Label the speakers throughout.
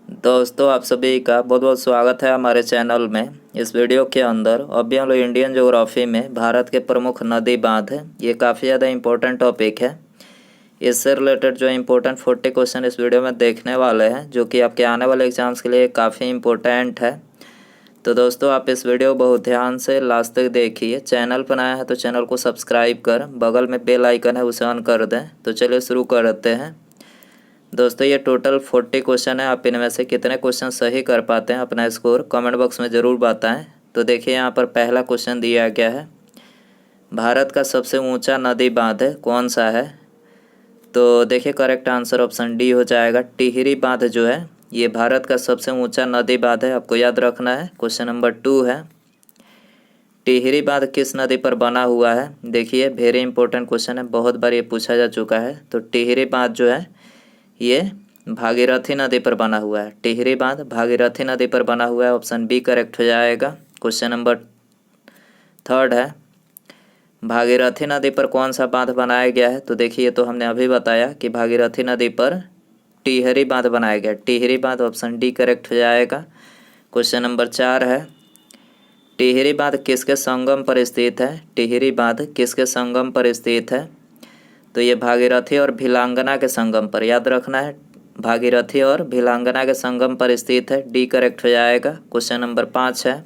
Speaker 1: दोस्तों आप सभी का बहुत बहुत स्वागत है हमारे चैनल में। इस वीडियो के अंदर अभी हम लोग इंडियन ज्योग्राफी में भारत के प्रमुख नदी बांध है, ये काफ़ी ज़्यादा इम्पोर्टेंट टॉपिक है। इससे रिलेटेड जो इम्पोर्टेंट 40 क्वेश्चन इस वीडियो में देखने वाले हैं, जो कि आपके आने वाले एग्जाम्स के लिए काफ़ी इम्पोर्टेंट है। तो दोस्तों आप इस वीडियो को बहुत ध्यान से लास्ट तक देखिए। चैनल पर नया है तो चैनल को सब्सक्राइब कर बगल में बेल आइकन है उसे ऑन कर दें। तो चलिए शुरू करते हैं। दोस्तों ये टोटल 40 क्वेश्चन है। आप इनमें से कितने क्वेश्चन सही कर पाते हैं अपना स्कोर कमेंट बॉक्स में ज़रूर बताएं। तो देखिए यहाँ पर पहला क्वेश्चन दिया गया है, भारत का सबसे ऊंचा नदी बांध कौन सा है। तो देखिए करेक्ट आंसर ऑप्शन डी हो जाएगा। टिहरी बांध जो है ये भारत का सबसे ऊंचा नदी बांध है, आपको याद रखना है। क्वेश्चन नंबर 2 है, टिहरी बांध किस नदी पर बना हुआ है। देखिए वेरी इंपॉर्टेंट क्वेश्चन है, बहुत बार ये पूछा जा चुका है। तो टिहरी बांध जो है ये भागीरथी नदी पर बना हुआ है। टिहरी बांध भागीरथी नदी पर बना हुआ है, ऑप्शन बी करेक्ट हो जाएगा। क्वेश्चन नंबर 3 है, भागीरथी नदी पर कौन सा बांध बनाया गया है। तो देखिए तो हमने अभी बताया कि भागीरथी नदी पर टिहरी बांध बनाया गया। टिहरी बांध ऑप्शन डी करेक्ट हो जाएगा। क्वेश्चन नंबर 4 है, टिहरी बांध किसके संगम पर स्थित है। टिहरी बांध किसके संगम पर स्थित है। तो ये भागीरथी और भिलांगना के संगम पर, याद रखना है, भागीरथी और भिलांगना के संगम पर स्थित है। डी करेक्ट हो जाएगा। क्वेश्चन नंबर 5 है,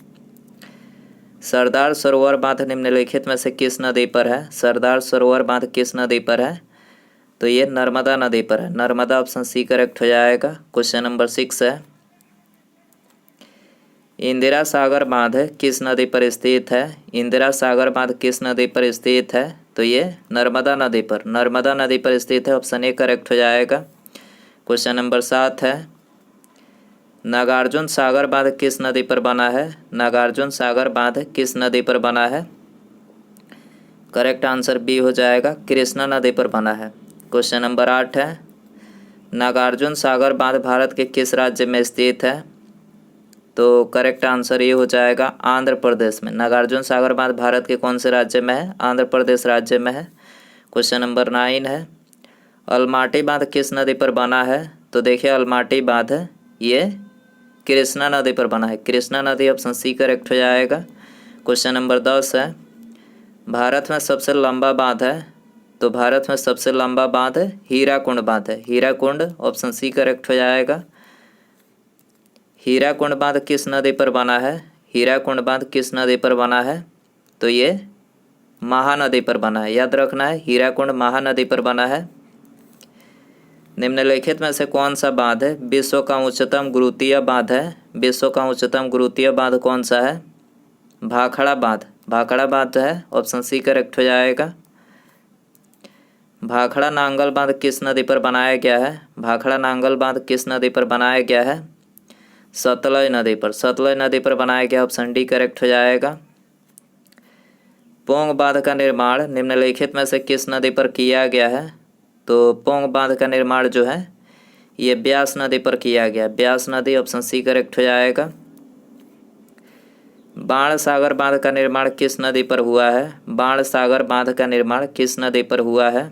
Speaker 1: सरदार सरोवर बांध निम्नलिखित में से किस नदी पर है। सरदार सरोवर बांध किस नदी पर है। तो ये नर्मदा नदी पर है। नर्मदा ऑप्शन सी करेक्ट हो जाएगा। क्वेश्चन नंबर 6 है, इंदिरा सागर बांध किस नदी पर स्थित है। इंदिरा सागर बांध किस नदी पर स्थित है। तो ये नर्मदा नदी पर, नर्मदा नदी पर स्थित है, ऑप्शन ए करेक्ट हो जाएगा। क्वेश्चन नंबर 7 है, नागार्जुन सागर बांध किस नदी पर बना है। नागार्जुन सागर बांध किस नदी पर बना है। करेक्ट आंसर बी हो जाएगा, कृष्णा नदी पर बना है। क्वेश्चन नंबर 8 है, नागार्जुन सागर बांध भारत के किस राज्य में स्थित है। तो करेक्ट आंसर ये हो जाएगा आंध्र प्रदेश में। नागार्जुन सागर बांध भारत के कौन से राज्य में है। आंध्र प्रदेश राज्य में है। क्वेश्चन नंबर 9 है, अलमाटी बांध किस नदी पर बना है। तो देखिए अलमाटी बांध ये कृष्णा नदी पर बना है। कृष्णा नदी ऑप्शन सी करेक्ट हो जाएगा। क्वेश्चन नंबर 10 है, भारत में सबसे लंबा बांध है। तो भारत में सबसे लंबा बांध हीराकुंड बांध है। हीराकुंड ऑप्शन सी करेक्ट हो जाएगा। हीराकुंड बांध किस नदी पर बना है। हीराकुंड बांध किस नदी पर बना है। तो ये महानदी पर बना है, याद रखना है, हीराकुंड महानदी पर बना है। निम्नलिखित में से कौन सा बांध है विश्व का उच्चतम गुरुत्वीय बांध है। विश्व का उच्चतम गुरुत्वीय बांध कौन सा है। भाखड़ा बांध, भाखड़ा बांध है, ऑप्शन सी करेक्ट हो जाएगा। भाखड़ा नांगल बांध किस नदी पर बनाया गया है। भाखड़ा नांगल बांध किस नदी पर बनाया गया है। सतलज नदी पर, सतलज नदी पर बनाया गया, ऑप्शन डी करेक्ट हो जाएगा। पोंग बांध का निर्माण निम्नलिखित में से किस नदी पर किया गया है। तो पोंग बांध का निर्माण जो है ये ब्यास नदी पर किया गया। ब्यास नदी ऑप्शन सी करेक्ट हो जाएगा। बाण सागर बांध का निर्माण किस नदी पर हुआ है। बाण सागर बांध का निर्माण किस नदी पर हुआ है।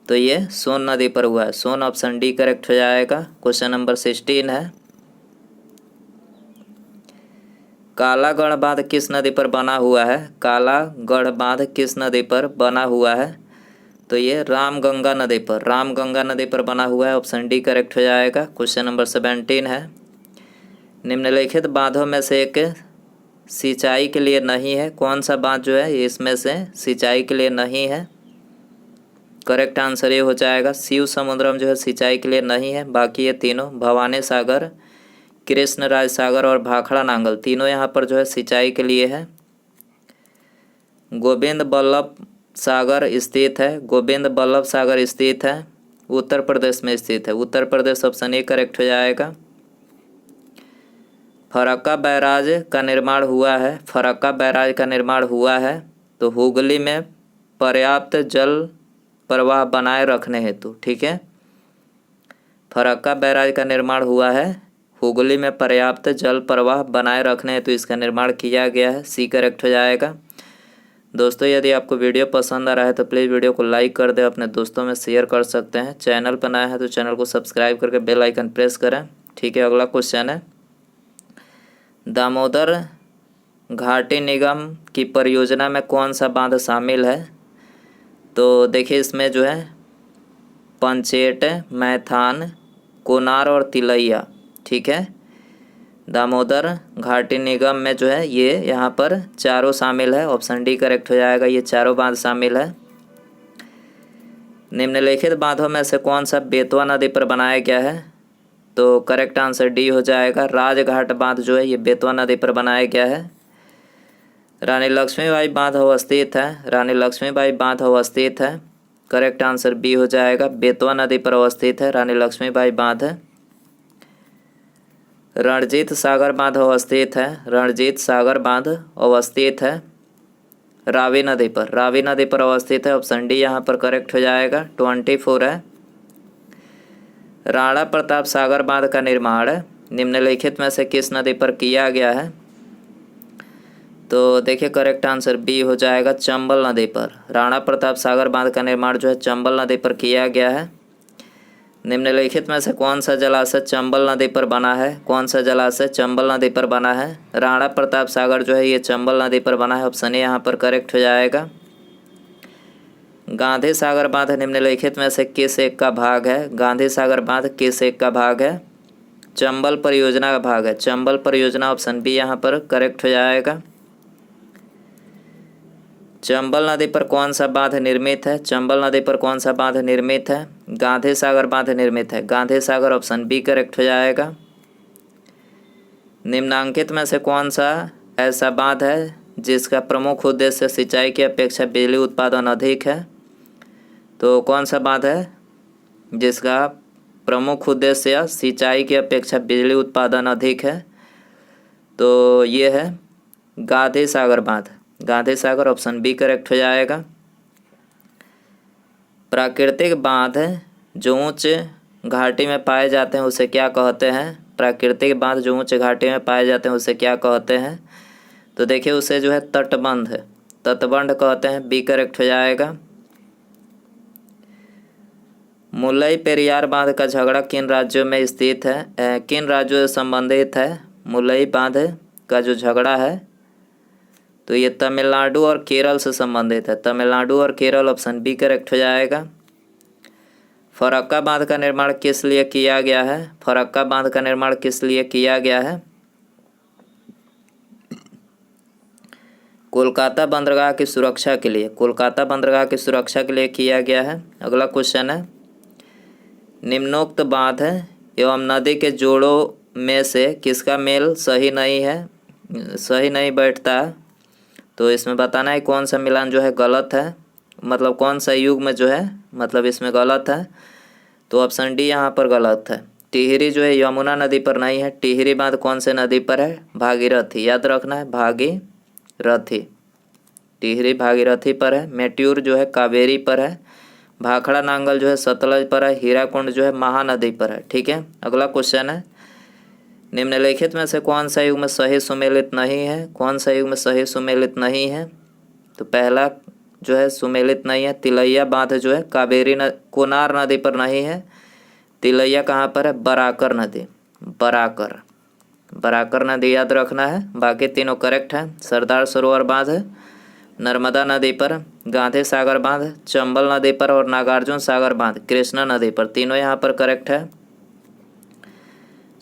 Speaker 1: तो ये सोन नदी पर हुआ है। सोन ऑप्शन डी करेक्ट हो जाएगा। क्वेश्चन नंबर 16 है, कालागढ़ बांध किस नदी पर बना हुआ है। कालागढ़ बांध किस नदी पर बना हुआ है। तो ये रामगंगा नदी पर, रामगंगा नदी पर बना हुआ है, ऑप्शन डी करेक्ट हो जाएगा। क्वेश्चन नंबर 17 है, निम्नलिखित बांधों में से एक सिंचाई के लिए नहीं है। कौन सा बांध जो है इसमें से सिंचाई के लिए नहीं है। करेक्ट आंसर ये हो जाएगा शिव समुद्रम जो है सिंचाई के लिए नहीं है। बाकी ये तीनों भवानी सागर, कृष्णराज सागर और भाखड़ा नांगल तीनों यहाँ पर जो है सिंचाई के लिए है। गोविंद बल्लभ सागर स्थित है। गोविंद बल्लभ सागर स्थित है उत्तर प्रदेश में स्थित है। Uttar Pradesh option A correct हो जाएगा। फरक्का बैराज का निर्माण हुआ है। फरक्का बैराज का निर्माण हुआ है तो हुगली में पर्याप्त जल प्रवाह बनाए रखने हेतु, ठीक है। फरक्का बैराज का निर्माण हुआ है हुगली में पर्याप्त जल प्रवाह बनाए रखने हेतु इसका निर्माण किया गया है। सी करेक्ट हो जाएगा। दोस्तों यदि आपको वीडियो पसंद आ रहा है तो प्लीज़ वीडियो को लाइक कर दें, अपने दोस्तों में शेयर कर सकते हैं। चैनल पर नया है तो चैनल को सब्सक्राइब करके बेल आइकन प्रेस करें। ठीक है। अगला क्वेश्चन है, दामोदर घाटी निगम की परियोजना में कौन सा बांध शामिल है? तो देखिए इसमें जो है पंचेट, मैथान, कोनार और तिलैया, ठीक है। दामोदर घाटी निगम में जो है ये यहाँ पर चारों शामिल है। ऑप्शन डी करेक्ट हो जाएगा, ये चारों बांध शामिल है। निम्नलिखित बांधों में से कौन सा बेतवा नदी पर बनाया गया है? तो करेक्ट आंसर डी हो जाएगा। राजघाट बांध जो है ये बेतवा नदी पर बनाया गया है। रानी लक्ष्मीबाई बांध अवस्थित है, रानी लक्ष्मीबाई बांध अवस्थित है। करेक्ट आंसर बी हो जाएगा, बेतवा नदी पर अवस्थित है रानी लक्ष्मीबाई बांध। रणजीत सागर बांध अवस्थित है, रणजीत सागर बांध अवस्थित है रावी नदी पर, रावी नदी पर अवस्थित है। ऑप्शन डी यहाँ पर करेक्ट हो जाएगा, 24 है। राणा प्रताप सागर बांध का निर्माण निम्नलिखित में से किस नदी पर किया गया है? तो देखिए करेक्ट आंसर बी हो जाएगा, चंबल नदी पर। राणा प्रताप सागर बांध का निर्माण जो है चंबल नदी पर किया गया है। निम्नलिखित में से कौन सा जलाशय चंबल नदी पर बना है? कौन सा जलाशय चंबल नदी पर बना है? राणा प्रताप सागर जो है ये चंबल नदी पर बना है। ऑप्शन ए यहाँ पर करेक्ट हो जाएगा। गांधी सागर बांध निम्नलिखित में से किस एक का भाग है? गांधी सागर बांध किस एक का भाग है? चंबल परियोजना का भाग है, चंबल परियोजना। ऑप्शन बी यहाँ पर करेक्ट हो जाएगा। चंबल नदी पर कौन सा बांध निर्मित है? चंबल नदी पर कौन सा बांध निर्मित है? गांधी सागर बांध निर्मित है, Gandhi Sagar. Option B correct हो जाएगा। निम्नांकित में से कौन सा ऐसा बांध है जिसका प्रमुख उद्देश्य सिंचाई की अपेक्षा बिजली उत्पादन अधिक है? तो कौन सा बांध है जिसका प्रमुख उद्देश्य सिंचाई की अपेक्षा बिजली उत्पादन अधिक है? तो ये है गांधी सागर बांध, Gandhi Sagar. Option B correct हो जाएगा। प्राकृतिक बांध जो उच्च घाटी में पाए जाते हैं उसे क्या कहते हैं? प्राकृतिक बांध जो उच्च घाटी में पाए जाते हैं उसे क्या कहते हैं? तो देखिए उसे जो है तटबंध, तटबंध कहते हैं। बी करेक्ट हो जाएगा। मुलई पेरियार बांध का झगड़ा किन राज्यों में स्थित है, किन राज्यों से संबंधित है? मुलई बांध का जो झगड़ा है तो ये तमिलनाडु और केरल से संबंधित है, तमिलनाडु और केरल। ऑप्शन बी करेक्ट हो जाएगा। फरक्का बांध का निर्माण किस लिए किया गया है? फरक्का बांध का निर्माण किस लिए किया गया है? कोलकाता बंदरगाह की सुरक्षा के लिए, कोलकाता बंदरगाह की सुरक्षा के लिए किया गया है। अगला क्वेश्चन है, निम्नोक्त बांध एवं नदी के जोड़ों में से किसका मेल सही नहीं है, सही नहीं बैठता? तो इसमें बताना है कौन सा मिलान जो है गलत है, मतलब कौन सा युग में जो है मतलब इसमें गलत है। तो ऑप्शन डी यहाँ पर गलत है। टिहरी जो है यमुना नदी पर नहीं है। टिहरी बांध कौन से नदी पर है? भागीरथी, याद रखना है, भागीरथी। टिहरी भागीरथी पर है। मेट्यूर जो है कावेरी पर है। भाखड़ा नांगल जो है सतलज पर है। हीराकुंड जो है महानदी पर है। ठीक है। अगला क्वेश्चन है, निम्नलिखित में से कौन सा युग में सही सुमेलित नहीं है? कौन सा युग में सही सुमेलित नहीं है? तो पहला जो है सुमेलित नहीं है, तिलैया बांध जो है कोनार नदी पर नहीं है। तिलैया कहाँ पर है? बराकर नदी, बराकर नदी याद रखना है। बाकी तीनों करेक्ट है। सरदार सरोवर बांध नर्मदा नदी पर, गांधी सागर बांध चंबल नदी पर और नागार्जुन सागर बांध कृष्णा नदी पर, तीनों यहाँ पर करेक्ट है।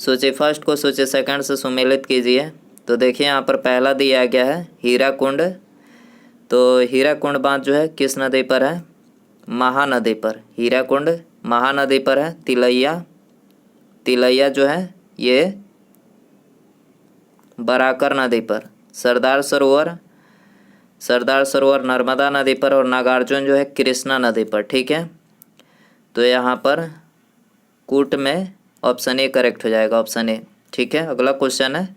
Speaker 1: सूची फर्स्ट को सूची सेकंड से सुमेलित कीजिए। तो देखिए यहाँ पर पहला दिया गया है हीराकुंड। तो हीराकुंड बांध जो है किस नदी पर है? महानदी पर। हीराकुंड महानदी पर है। तिलैया जो है ये बराकर नदी पर। सरदार सरोवर नर्मदा नदी पर और नागार्जुन जो है कृष्णा नदी पर। ठीक है। तो यहाँ पर कूट में ऑप्शन ए करेक्ट हो जाएगा, ऑप्शन ए। ठीक है। अगला क्वेश्चन है,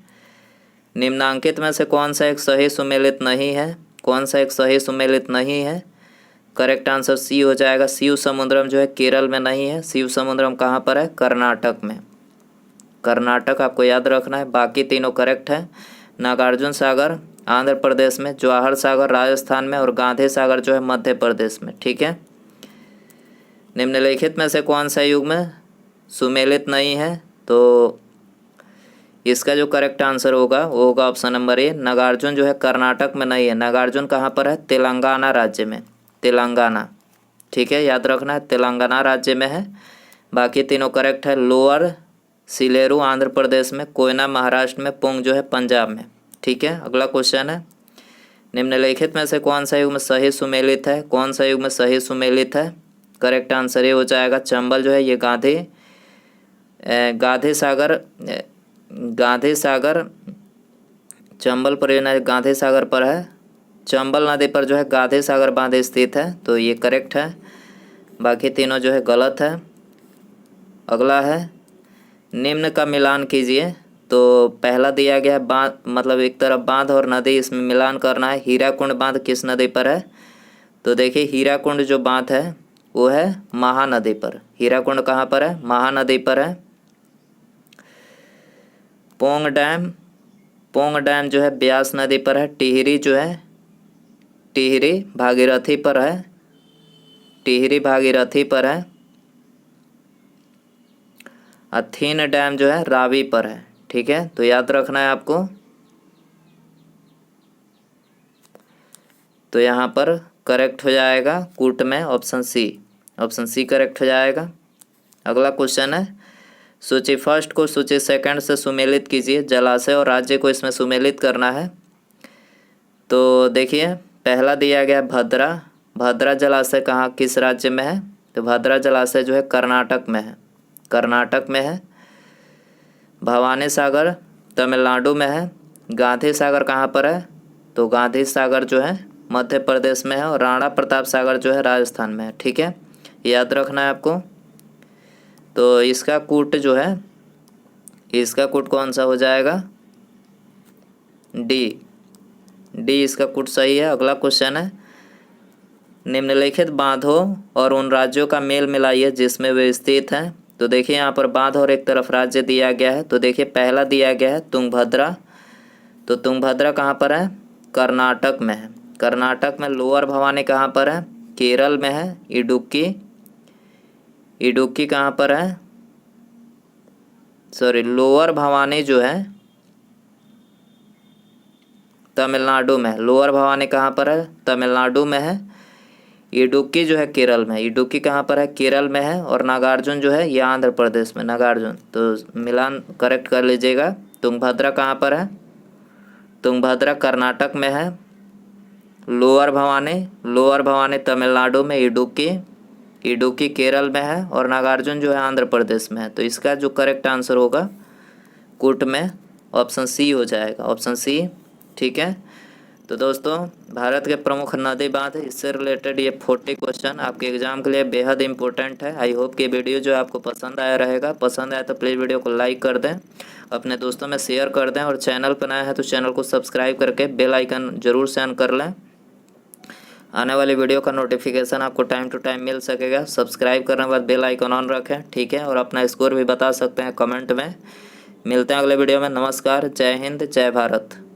Speaker 1: निम्नांकित में से कौन सा एक सही सुमेलित नहीं है? कौन सा एक सही सुमेलित नहीं है? करेक्ट आंसर सी हो जाएगा। शिव समुद्रम जो है केरल में नहीं है। शिव समुद्रम कहाँ पर है? कर्नाटक में। कर्नाटक आपको याद रखना है। बाकी तीनों करेक्ट है। नागार्जुन सागर आंध्र प्रदेश में, जवाहर सागर राजस्थान में और गांधी सागर जो है मध्य प्रदेश में। ठीक है। निम्नलिखित में से कौन सा युग में सुमेलित नहीं है? तो इसका जो करेक्ट आंसर होगा वो होगा ऑप्शन नंबर ए, नागार्जुन जो है कर्नाटक में नहीं है। नागार्जुन कहाँ पर है? तेलंगाना राज्य में, तेलंगाना। ठीक है, याद रखना है, तेलंगाना राज्य में है। बाकी तीनों करेक्ट है। लोअर सिलेरू आंध्र प्रदेश में, कोयना महाराष्ट्र में, पुंग जो है पंजाब में। ठीक है, अगला क्वेश्चन है, निम्नलिखित में से कौन सा युग्म सही सुमेलित है? कौन सा युग्म सही सुमेलित है? करेक्ट आंसर ये हो जाएगा चंबल जो है ये गांधी सागर चंबल परियोजना गांधी सागर पर है। चंबल नदी पर जो है गांधी सागर बांध स्थित है, तो ये करेक्ट है। बाकी तीनों जो है गलत है। अगला है, निम्न का मिलान कीजिए। तो पहला दिया गया बांध, मतलब एक तरफ बांध और नदी, इसमें मिलान करना है। हीराकुंड बांध किस नदी पर है? तो देखिए हीराकुंड जो बांध है वो है महानदी पर। हीराकुंड कहाँ पर है? महानदी पर है। पोंग डैम जो है ब्यास नदी पर है। टिहरी जो है टिहरी भागीरथी पर है। टिहरी भागीरथी पर है। अथीन डैम जो है रावी पर है। ठीक है, तो याद रखना है आपको। तो यहाँ पर करेक्ट हो जाएगा कूट में option C. Option C correct हो जाएगा। अगला क्वेश्चन है, सूची फर्स्ट को सूची सेकंड से सुमेलित कीजिए। जलाशय और राज्य को इसमें सुमेलित करना है। तो देखिए पहला दिया गया भद्रा। भद्रा जलाशय कहाँ, किस राज्य में है? तो भद्रा जलाशय जो है कर्नाटक में है। कर्नाटक में है। भवानी सागर तमिलनाडु में है। गांधी सागर कहाँ पर है? तो गांधी सागर जो है मध्य प्रदेश में है। और राणा प्रताप सागर जो है राजस्थान में है। ठीक है, याद रखना है आपको। तो इसका कूट जो है, इसका कूट कौन सा हो जाएगा? डी इसका कूट सही है। अगला क्वेश्चन है, निम्नलिखित बांधों और उन राज्यों का मेल मिलाइए जिसमें वे स्थित हैं। तो देखिए यहाँ पर बांध और एक तरफ राज्य दिया गया है। तो देखिए पहला दिया गया है तुंगभद्रा। तो तुंगभद्रा कहाँ पर है? कर्नाटक में है। कर्नाटक में। लोअर भवानी कहाँ पर है? केरल में है। इडुक्की कहाँ पर है? लोअर भवानी जो है तमिलनाडु में है। लोअर भवानी कहाँ पर है? तमिलनाडु में है। इडुक्की जो है केरल में। इडुक्की कहाँ पर है? केरल में है। और नागार्जुन जो है ये आंध्र प्रदेश में, नागार्जुन। तो मिलान करेक्ट कर लीजिएगा। तुंगभद्रा कहाँ पर है? तुंगभद्रा कर्नाटक में है। लोअर भवानी तमिलनाडु में। इडुक्की केरल में है। और नागार्जुन जो है आंध्र प्रदेश में है। तो इसका जो करेक्ट आंसर होगा कूट में ऑप्शन सी हो जाएगा। Option C. ठीक है, तो दोस्तों भारत के प्रमुख नदी बांध, इससे रिलेटेड ये 40 क्वेश्चन आपके एग्जाम के लिए बेहद इंपॉर्टेंट है। आई होप कि वीडियो जो आपको पसंद आया रहेगा। पसंद आया तो प्लीज़ वीडियो को लाइक कर दें, अपने दोस्तों में शेयर कर दें। और चैनल पर नया है तो चैनल को सब्सक्राइब करके बेल आइकन ज़रूर से ऑन कर लें। आने वाली वीडियो का नोटिफिकेशन आपको टाइम टू टाइम मिल सकेगा। सब्सक्राइब करने के बाद बेल आइकन ऑन रखें। ठीक है, और अपना स्कोर भी बता सकते हैं कमेंट में। मिलते हैं अगले वीडियो में। नमस्कार, जय हिंद, जय भारत।